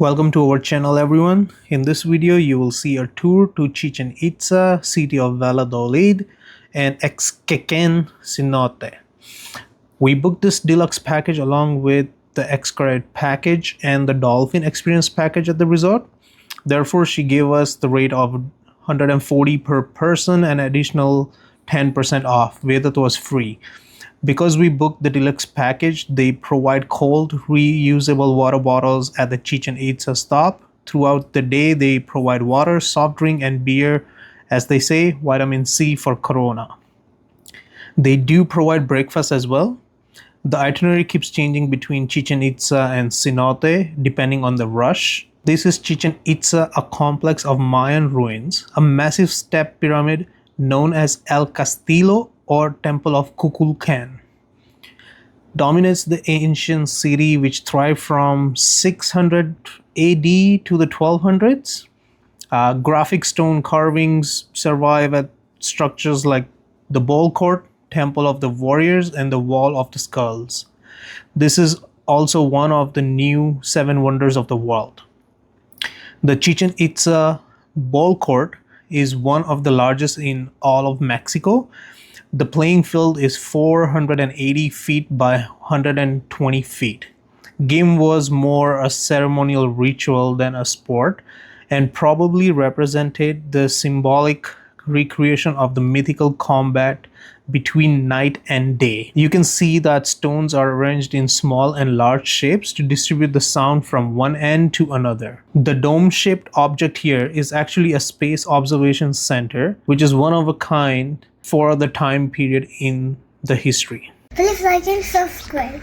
Welcome to our channel everyone. In this video you will see a tour to Chichen Itza, city of Valladolid and Xkeken Cenote. We booked this deluxe package along with the Xkeken package and the dolphin experience package at the resort. Therefore she gave us the rate of 140 per person and additional 10% off. Vedat was free. Because we booked the deluxe package, they provide cold, reusable water bottles at the Chichen Itza stop. Throughout the day, they provide water, soft drink, and beer, as they say, vitamin C for Corona. They do provide breakfast as well. The itinerary keeps changing between Chichen Itza and Cenote, depending on the rush. This is Chichen Itza, a complex of Mayan ruins, a massive step pyramid known as El Castillo or Temple of Kukulkan. Dominates the ancient city which thrived from 600 AD to the 1200s. Graphic stone carvings survive at structures like the Ball Court, Temple of the Warriors, and the Wall of the Skulls. This is also one of the new 7 wonders of the world. The Chichen Itza Ball Court is one of the largest in all of Mexico. The playing field is 480 feet by 120 feet. Game was more a ceremonial ritual than a sport and probably represented the symbolic recreation of the mythical combat between night and day. You can see that stones are arranged in small and large shapes to distribute the sound from one end to another. The dome-shaped object here is actually a space observation center, which is one of a kind for the time period in the history. Please like and subscribe.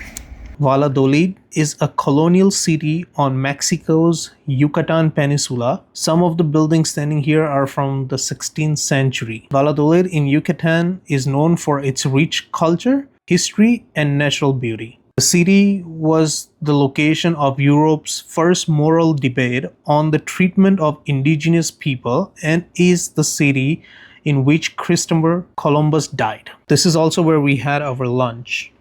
Valladolid is a colonial city on Mexico's Yucatán Peninsula. Some of the buildings standing here are from the 16th century. Valladolid in Yucatan is known for its rich culture, history, and natural beauty. The city was the location of Europe's first moral debate on the treatment of indigenous people and is the city in which Christopher Columbus died. This is also where we had our lunch.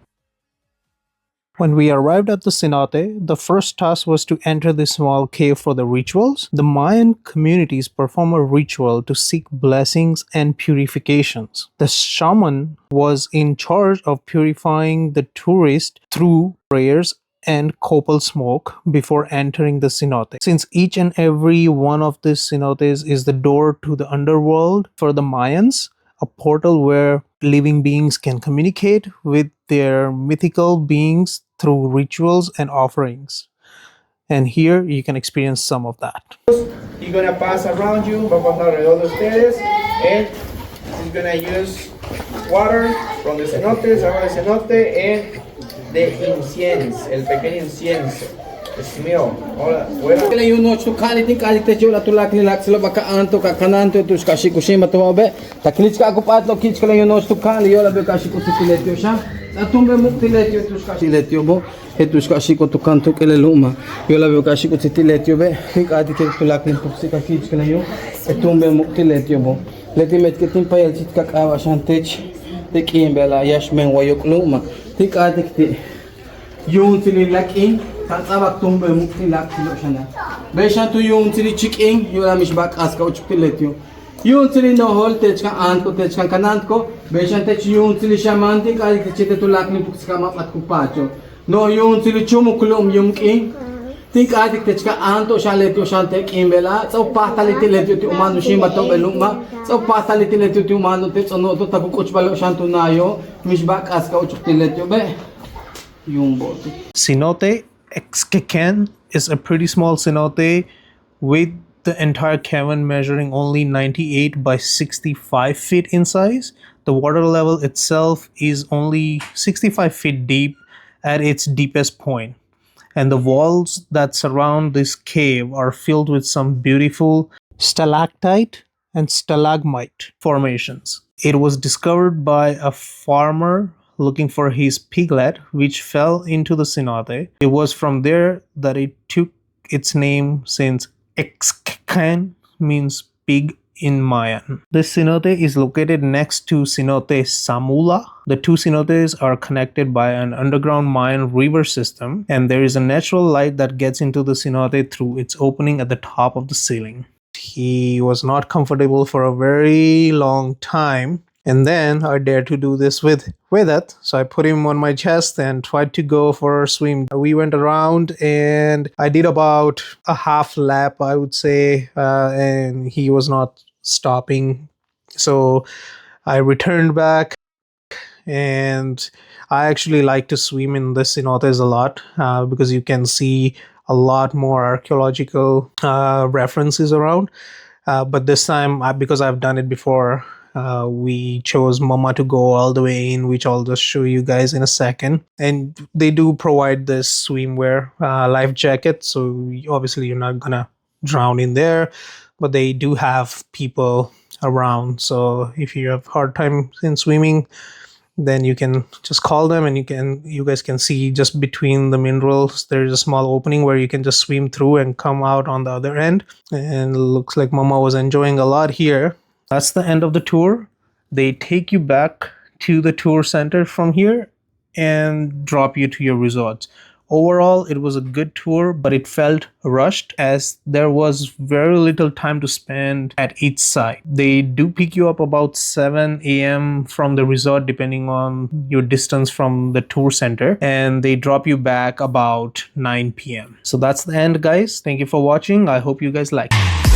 When we arrived at the cenote, the first task was to enter the small cave for the rituals. The Mayan communities perform a ritual to seek blessings and purifications. The shaman was in charge of purifying the tourist through prayers and copal smoke before entering the cenote. Since each and every one of these cenotes is the door to the underworld for the Mayans, a portal where living beings can communicate with their mythical beings through rituals and offerings. And here you can experience some of that. You're gonna pass around you, va a pasar alrededor de ustedes, and he's gonna use water from the cenote, agua de cenote, and the incense, el pequeño incienso. Smell. Ahora, bueno. Kila yun no to kali tin kali te jola to lak ni lak sila baka anto ka kananto to kashi kushima to be taknich ka ko patlo kich kala yun no to kali yola be kashi ko tiletio sha atumbe muktiletio to kashi letio bo etus kashi ko to kanto kele luma yola be kashi ko tiletio be hik adi te to lak ni puksi ka kich kala yun etumbe muktiletio bo leti met ke tin payel chit ka kawa shantech te kimbela yashmen wayok luma tik adi te yun tili lakin Tatsabak tumbe mukti lak silo shana. Beshan tu yung tili chiking, yola mishbak aska uchpiletyo. Yung tili no hol tech ka antko tech kan kanantko, beshan tech yung tili shamanti kali techete tu lak ni puksika mapat kupacho. No yung tili chumukulum yung king. Think adik tech ka anto shaletyo shantek imbela, so pataliti letyo ti umano shima to beluma, so pataliti letyo ti umano tech ono to tabukuch balo shanto nayo, mishbak aska uchpiletyo be. Yung bote. Cenote Xkeken is a pretty small cenote with the entire cavern measuring only 98 by 65 feet in size. The water level itself is only 65 feet deep at its deepest point. And the walls that surround this cave are filled with some beautiful stalactite and stalagmite formations. It was discovered by a farmer looking for his piglet, which fell into the cenote. It was from there that it took its name, since Xkeken means pig in Mayan. This cenote is located next to Cenote Samula. The two cenotes are connected by an underground Mayan river system, and there is a natural light that gets into the cenote through its opening at the top of the ceiling. He was not comfortable for a very long time, and then I dared to do this with Vedat. So I put him on my chest and tried to go for a swim. We went around and I did about a half lap, I would say, and he was not stopping. So I returned back, and I actually like to swim in the cenotes a lot because you can see a lot more archaeological references around. But this time, because I've done it before, we chose Mama to go all the way in, which I'll just show you guys in a second. And they do provide this swimwear life jacket, so obviously you're not gonna drown in there, but they do have people around. So if you have hard time in swimming, then you can just call them, and you guys can see just between the minerals there's a small opening where you can just swim through and come out on the other end. And it looks like Mama was enjoying a lot here. That's the end of the tour. They take you back to the tour center from here and drop you to your resorts. Overall, it was a good tour, but it felt rushed as there was very little time to spend at each site. They do pick you up about 7 a.m. from the resort, depending on your distance from the tour center, and they drop you back about 9 p.m. So that's the end, guys. Thank you for watching. I hope you guys like it.